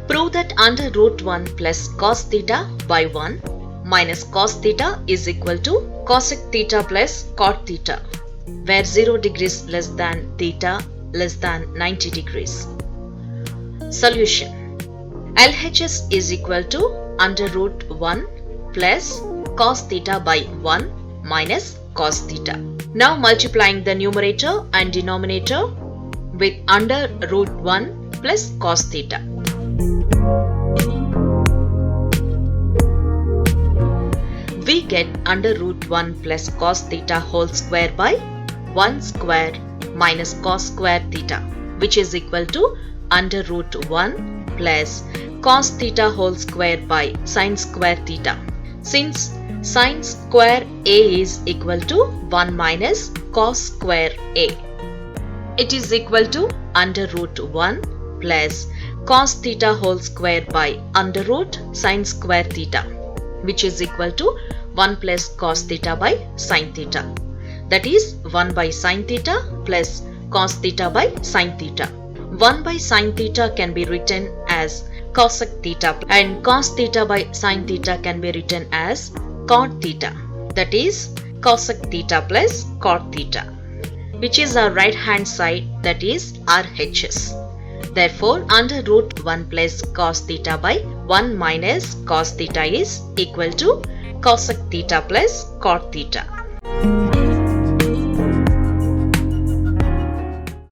Prove that under root 1 plus cos theta by 1 minus cos theta is equal to cosec theta plus cot theta, where 0 degrees less than theta less than 90 degrees. Solution. LHS is equal to under root 1 plus cos theta by 1 minus cos theta. Now multiplying the numerator and denominator with under root 1 plus cos theta. We get under root 1 plus cos theta whole square by 1 square minus cos square theta, which is equal to under root 1 plus cos theta whole square by sin square theta. Since sin square A is equal to 1 minus cos square A, it is equal to under root 1 plus cos theta whole square by under root sin square theta, which is equal to 1 plus cos theta by sin theta. That is 1 by sin theta plus cos theta by sin theta. 1 by sin theta can be written as cosec theta, and cos theta by sin theta can be written as cot theta. That is cosec theta plus cot theta, which is our right hand side, that is RHS. Therefore, under root 1 plus cos theta by 1 minus cos theta is equal to cosec theta plus cot theta.